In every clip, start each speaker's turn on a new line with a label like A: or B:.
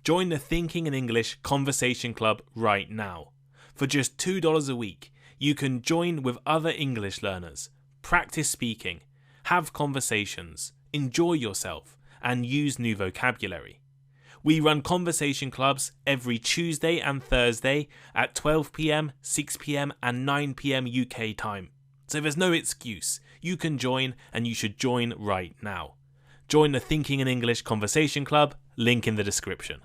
A: Join the Thinking in English Conversation Club right now. For just $2 a week, you can join with other English learners, practice speaking, have conversations, enjoy yourself, and use new vocabulary. We run conversation clubs every Tuesday and Thursday at 12 p.m, 6 p.m, and 9 p.m. UK time. So there's no excuse. You can join, and you should join right now. Join the Thinking in English Conversation Club, link in the description.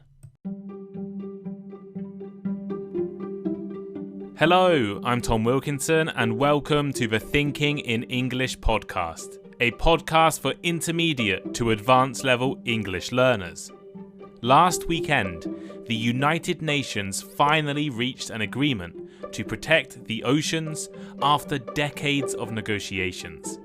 A: Hello, I'm Tom Wilkinson, and welcome to the Thinking in English podcast, a podcast for intermediate to advanced level English learners. Last weekend, the United Nations finally reached an agreement to protect the oceans after decades of negotiations.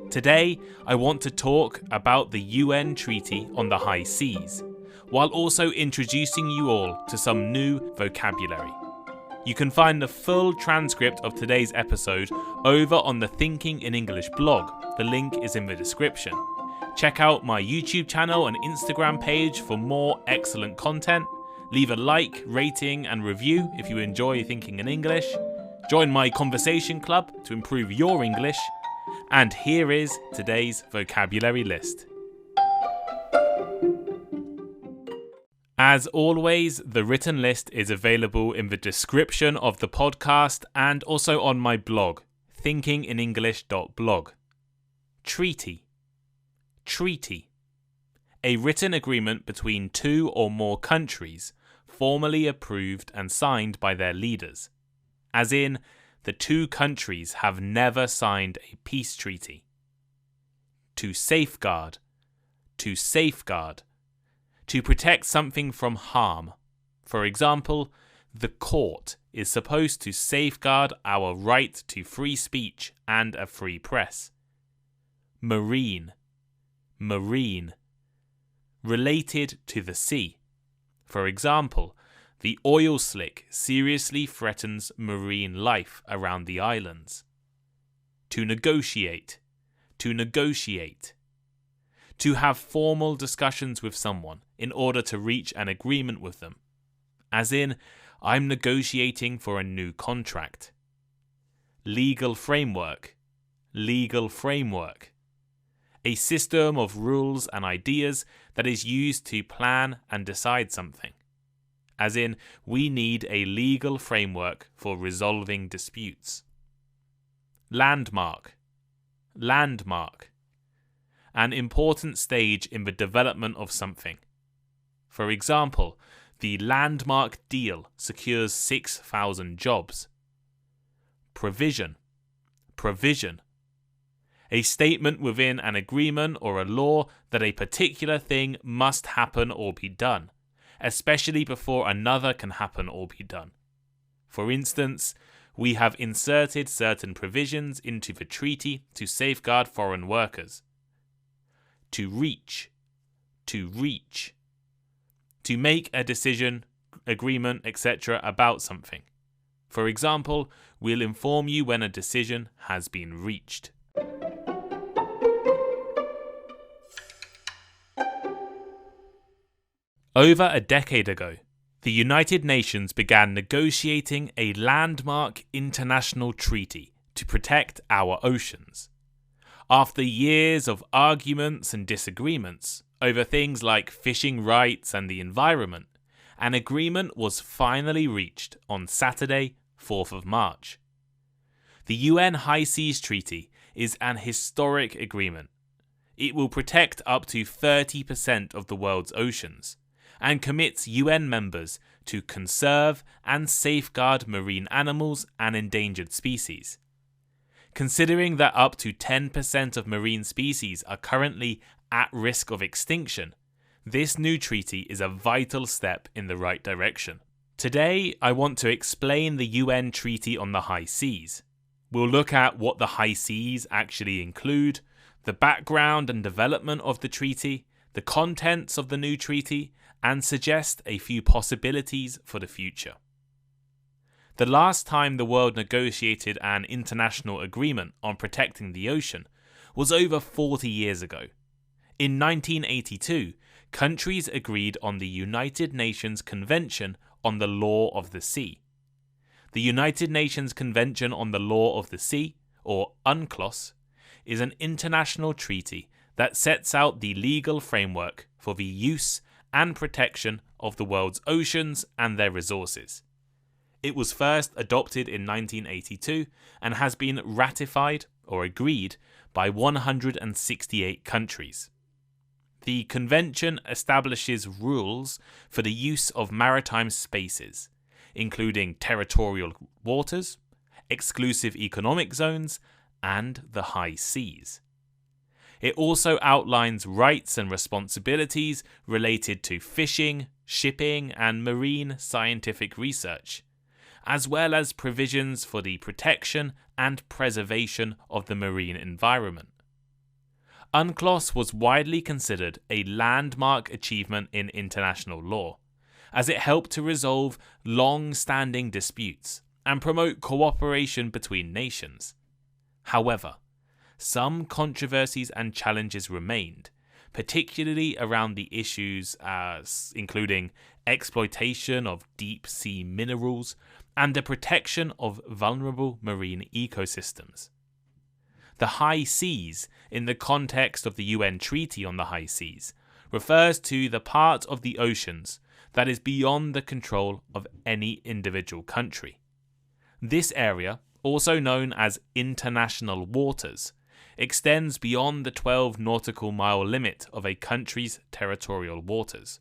A: Today, I want to talk about the UN Treaty on the High Seas, while also introducing you all to some new vocabulary. You can find the full transcript of today's episode over on the Thinking in English blog. The link is in the description. Check out my YouTube channel and Instagram page for more excellent content. Leave a like, rating, and review if you enjoy Thinking in English. Join my conversation club to improve your English. And here is today's vocabulary list. As always, the written list is available in the description of the podcast and also on my blog, thinkinginenglish.blog. Treaty. Treaty. A written agreement between two or more countries, formally approved and signed by their leaders. As in, the two countries have never signed a peace treaty. To safeguard. To safeguard. To protect something from harm. For example, the court is supposed to safeguard our right to free speech and a free press. Marine. Marine. Related to the sea. For example, the oil slick seriously threatens marine life around the islands. To negotiate. To negotiate. To have formal discussions with someone in order to reach an agreement with them. As in, I'm negotiating for a new contract. Legal framework. Legal framework. A system of rules and ideas that is used to plan and decide something. As in, we need a legal framework for resolving disputes. Landmark. Landmark. An important stage in the development of something. For example, the landmark deal secures 6,000 jobs. Provision. Provision. A statement within an agreement or a law that a particular thing must happen or be done, especially before another can happen or be done. For instance, we have inserted certain provisions into the treaty to safeguard foreign workers. To reach. To reach. To make a decision, agreement, etc. about something. For example, we'll inform you when a decision has been reached. Over a decade ago, the United Nations began negotiating a landmark international treaty to protect our oceans. After years of arguments and disagreements over things like fishing rights and the environment, an agreement was finally reached on Saturday, 4th of March. The UN High Seas Treaty is an historic agreement. It will protect up to 30% of the world's oceans, and commits UN members to conserve and safeguard marine animals and endangered species. Considering that up to 10% of marine species are currently at risk of extinction, this new treaty is a vital step in the right direction. Today, I want to explain the UN Treaty on the High Seas. We'll look at what the high seas actually include, the background and development of the treaty, the contents of the new treaty, and suggest a few possibilities for the future. The last time the world negotiated an international agreement on protecting the ocean was over 40 years ago. In 1982, countries agreed on the United Nations Convention on the Law of the Sea. The United Nations Convention on the Law of the Sea, or UNCLOS, is an international treaty that sets out the legal framework for the use and protection of the world's oceans and their resources. It was first adopted in 1982 and has been ratified or agreed by 168 countries. The convention establishes rules for the use of maritime spaces, including territorial waters, exclusive economic zones, and the high seas. It also outlines rights and responsibilities related to fishing, shipping, and marine scientific research, as well as provisions for the protection and preservation of the marine environment. UNCLOS was widely considered a landmark achievement in international law, as it helped to resolve long-standing disputes and promote cooperation between nations. However, some controversies and challenges remained, particularly around the issues including exploitation of deep-sea minerals and the protection of vulnerable marine ecosystems. The high seas, in the context of the UN Treaty on the High Seas, refers to the part of the oceans that is beyond the control of any individual country. This area, also known as international waters, extends beyond the 12 nautical mile limit of a country's territorial waters.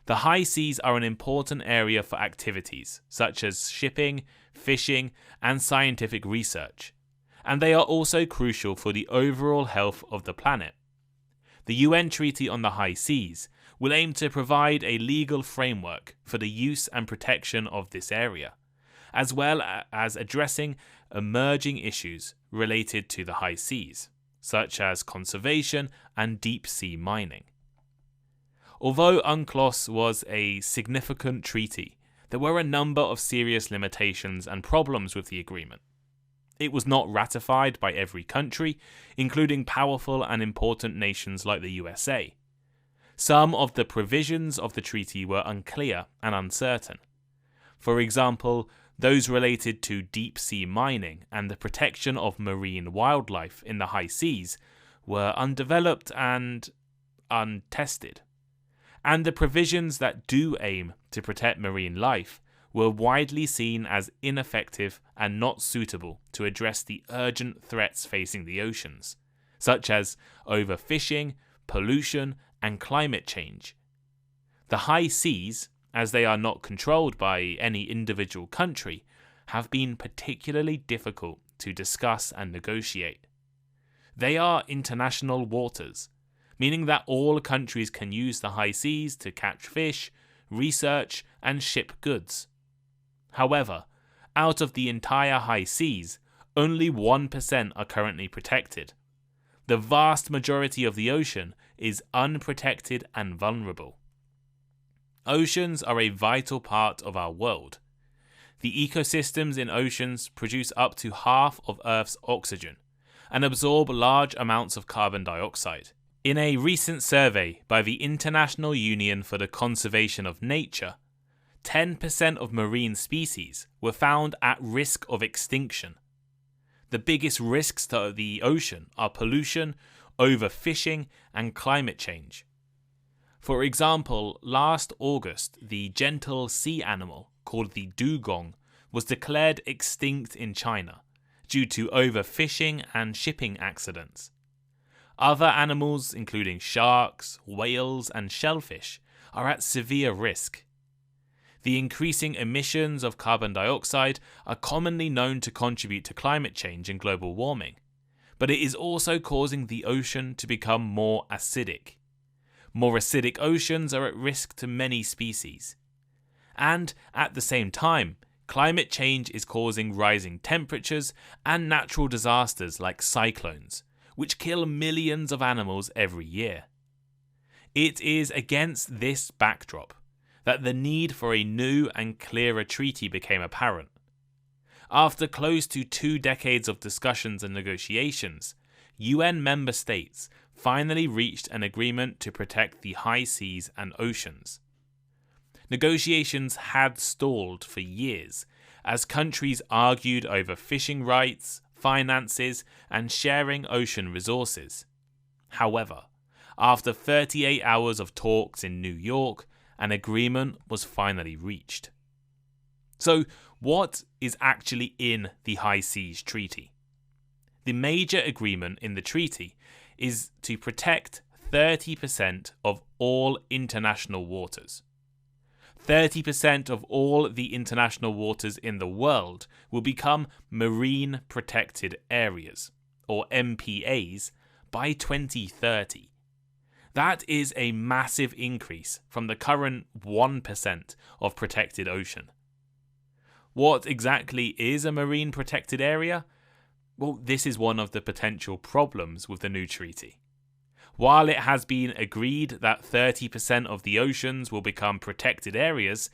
A: The high seas are an important area for activities such as shipping, fishing, and scientific research, and they are also crucial for the overall health of the planet. The UN Treaty on the High Seas will aim to provide a legal framework for the use and protection of this area, as well as addressing emerging issues related to the high seas, such as conservation and deep-sea mining. Although UNCLOS was a significant treaty, there were a number of serious limitations and problems with the agreement. It was not ratified by every country, including powerful and important nations like the USA. Some of the provisions of the treaty were unclear and uncertain. For example, those related to deep-sea mining and the protection of marine wildlife in the high seas were undeveloped and untested. And the provisions that do aim to protect marine life were widely seen as ineffective and not suitable to address the urgent threats facing the oceans, such as overfishing, pollution, and climate change. The high seas, as they are not controlled by any individual country, have been particularly difficult to discuss and negotiate. They are international waters, meaning that all countries can use the high seas to catch fish, research, and ship goods. However, out of the entire high seas, only 1% are currently protected. The vast majority of the ocean is unprotected and vulnerable. Oceans are a vital part of our world. The ecosystems in oceans produce up to half of Earth's oxygen and absorb large amounts of carbon dioxide. In a recent survey by the International Union for the Conservation of Nature, 10% of marine species were found at risk of extinction. The biggest risks to the ocean are pollution, overfishing, and climate change. For example, last August, the gentle sea animal called the dugong was declared extinct in China due to overfishing and shipping accidents. Other animals, including sharks, whales, and shellfish, are at severe risk. The increasing emissions of carbon dioxide are commonly known to contribute to climate change and global warming, but it is also causing the ocean to become more acidic. More acidic oceans are at risk to many species. And at the same time, climate change is causing rising temperatures and natural disasters like cyclones, which kill millions of animals every year. It is against this backdrop that the need for a new and clearer treaty became apparent. After close to 2 decades of discussions and negotiations, UN member states finally reached an agreement to protect the high seas and oceans. Negotiations had stalled for years as countries argued over fishing rights, finances, and sharing ocean resources. However, after 38 hours of talks in New York, an agreement was finally reached. So, what is actually in the High Seas Treaty? The major agreement in the treaty is to protect 30% of all international waters. 30% of all the international waters in the world will become Marine Protected Areas, or MPAs, by 2030. That is a massive increase from the current 1% of protected ocean. What exactly is a marine protected area? Well, this is one of the potential problems with the new treaty. While it has been agreed that 30% of the oceans will become protected areas,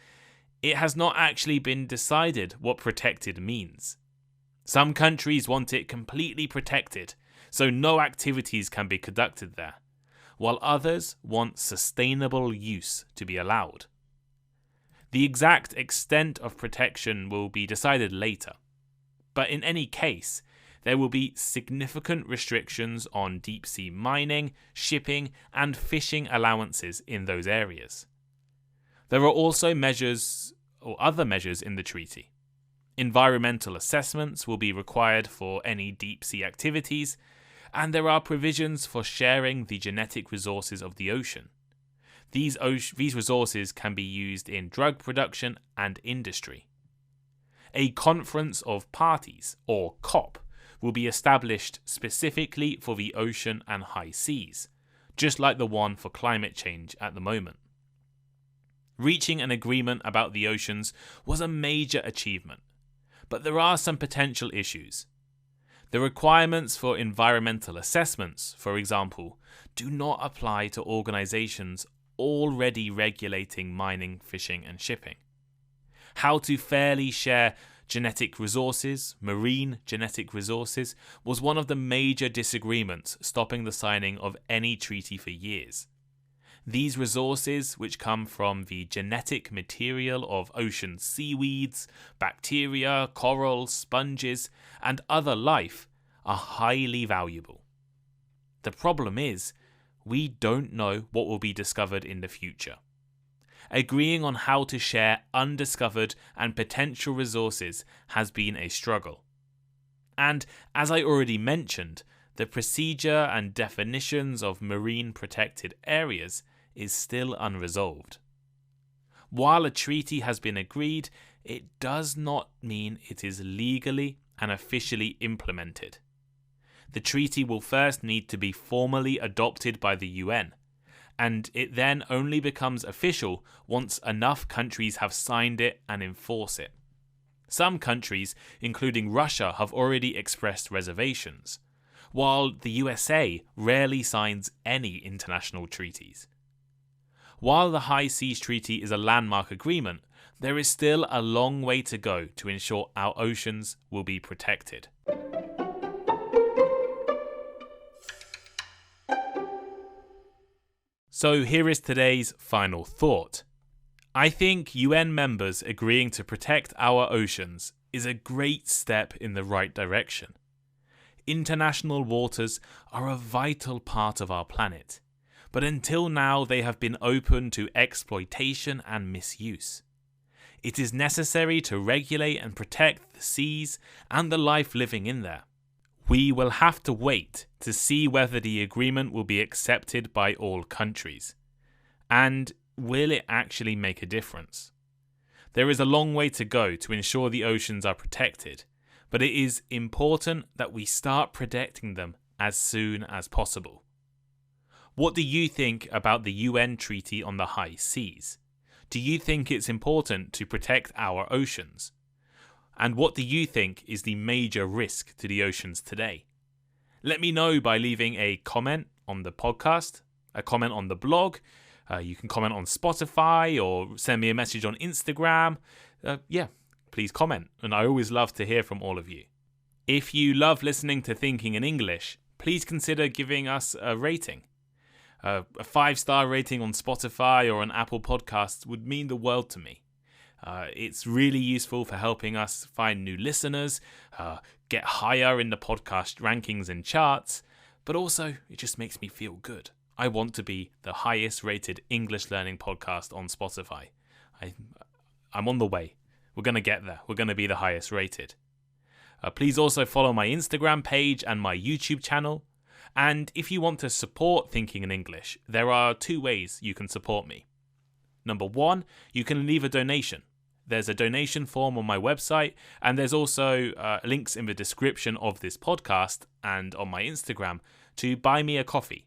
A: it has not actually been decided what protected means. Some countries want it completely protected, so no activities can be conducted there, while others want sustainable use to be allowed. The exact extent of protection will be decided later, but in any case, there will be significant restrictions on deep-sea mining, shipping, and fishing allowances in those areas. There are also other measures in the treaty. Environmental assessments will be required for any deep-sea activities, and there are provisions for sharing the genetic resources of the ocean. These resources can be used in drug production and industry. A Conference of Parties, or COP, will be established specifically for the ocean and high seas, just like the one for climate change at the moment. Reaching an agreement about the oceans was a major achievement, but there are some potential issues. The requirements for environmental assessments, for example, do not apply to organizations already regulating mining, fishing, and shipping. How to fairly share genetic resources, marine genetic resources, was one of the major disagreements stopping the signing of any treaty for years. These resources, which come from the genetic material of ocean seaweeds, bacteria, corals, sponges, and other life, are highly valuable. The problem is, we don't know what will be discovered in the future. Agreeing on how to share undiscovered and potential resources has been a struggle. And as I already mentioned, the procedure and definitions of marine protected areas is still unresolved. While a treaty has been agreed, it does not mean it is legally and officially implemented. The treaty will first need to be formally adopted by the UN, and it then only becomes official once enough countries have signed it and enforce it. Some countries, including Russia, have already expressed reservations, while the USA rarely signs any international treaties. While the High Seas Treaty is a landmark agreement, there is still a long way to go to ensure our oceans will be protected. So here is today's final thought. I think UN members agreeing to protect our oceans is a great step in the right direction. International waters are a vital part of our planet, but until now they have been open to exploitation and misuse. It is necessary to regulate and protect the seas and the life living in there. We will have to wait to see whether the agreement will be accepted by all countries. And will it actually make a difference? There is a long way to go to ensure the oceans are protected, but it is important that we start protecting them as soon as possible. What do you think about the UN Treaty on the High Seas? Do you think it's important to protect our oceans? And what do you think is the major risk to the oceans today? Let me know by leaving a comment on the podcast, a comment on the blog. You can comment on Spotify or send me a message on Instagram. Please comment. And I always love to hear from all of you. If you love listening to Thinking in English, please consider giving us a rating. A 5-star rating on Spotify or on Apple Podcasts would mean the world to me. It's really useful for helping us find new listeners, get higher in the podcast rankings and charts, but also it just makes me feel good. I want to be the highest rated English learning podcast on Spotify. I'm on the way. We're going to get there. We're going to be the highest rated. Please also follow my Instagram page and my YouTube channel. And if you want to support Thinking in English, there are 2 ways you can support me. Number 1, you can leave a donation. There's a donation form on my website, and there's also links in the description of this podcast and on my Instagram to buy me a coffee.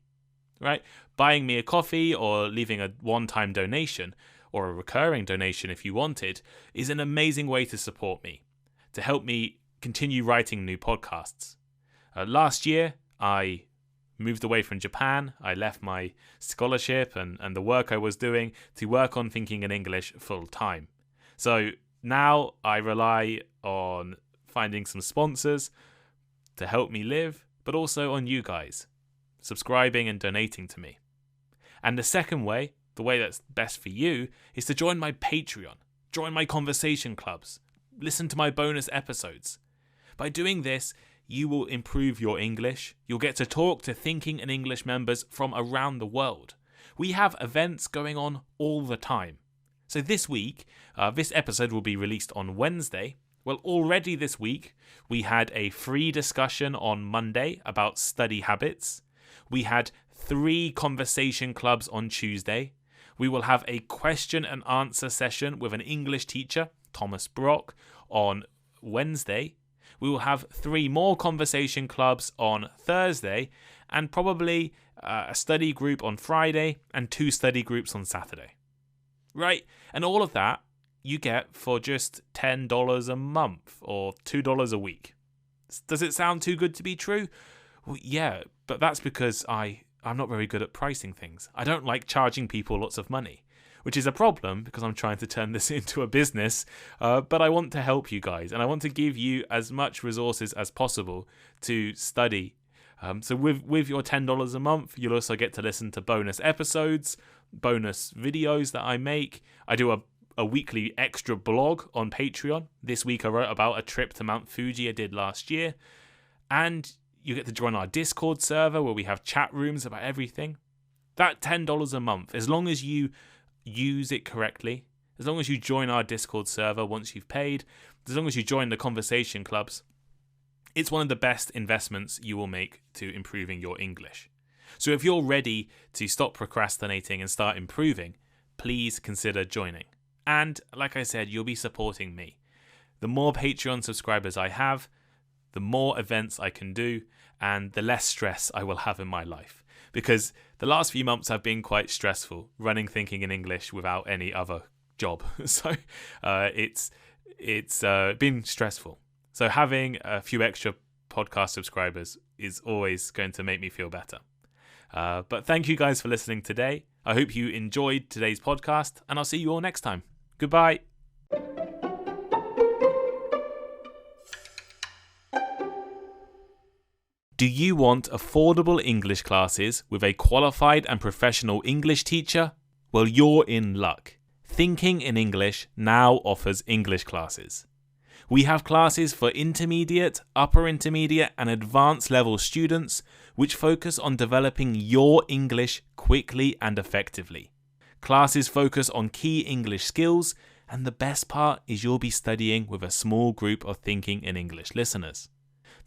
A: Right? Buying me a coffee or leaving a one-time donation, or a recurring donation if you wanted, is an amazing way to support me, to help me continue writing new podcasts. Last year, I moved away from Japan. I left my scholarship and the work I was doing to work on Thinking in English full time. So now I rely on finding some sponsors to help me live, but also on you guys, subscribing and donating to me. And the second way, the way that's best for you, is to join my Patreon, join my conversation clubs, listen to my bonus episodes. By doing this, you will improve your English. You'll get to talk to Thinking in English members from around the world. We have events going on all the time. So this week, this episode will be released on Wednesday. Well, already this week, we had a free discussion on Monday about study habits. We had 3 conversation clubs on Tuesday. We will have a question and answer session with an English teacher, Thomas Brock, on Wednesday. We will have 3 more conversation clubs on Thursday, and probably a study group on Friday and 2 study groups on Saturday. Right? And all of that you get for just $10 a month or $2 a week. Does it sound too good to be true? Well, yeah, but that's because I'm not very good at pricing things. I don't like charging people lots of money, which is a problem because I'm trying to turn this into a business, but I want to help you guys, and I want to give you as much resources as possible to study. So with your $10 a month, you'll also get to listen to bonus episodes, bonus videos that I make. I do a weekly extra blog on Patreon. This week I wrote about a trip to Mount Fuji I did last year. And you get to join our Discord server where we have chat rooms about everything. That $10 a month, as long as you use it correctly, as long as you join our Discord server once you've paid, as long as you join the conversation clubs, it's one of the best investments you will make to improving your English. So if you're ready to stop procrastinating and start improving, please consider joining. And like I said, you'll be supporting me. The more Patreon subscribers I have, the more events I can do, and the less stress I will have in my life. Because the last few months have been quite stressful, running Thinking in English without any other job. So it's been stressful. So having a few extra podcast subscribers is always going to make me feel better. But thank you guys for listening today. I hope you enjoyed today's podcast, and I'll see you all next time. Goodbye. Do you want affordable English classes with a qualified and professional English teacher? Well, you're in luck. Thinking in English now offers English classes. We have classes for intermediate, upper intermediate, and advanced level students which focus on developing your English quickly and effectively. Classes focus on key English skills, and the best part is you'll be studying with a small group of Thinking in English listeners.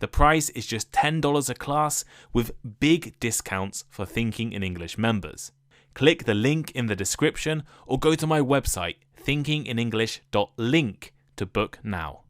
A: The price is just $10 a class with big discounts for Thinking in English members. Click the link in the description or go to my website thinkinginenglish.link to book now.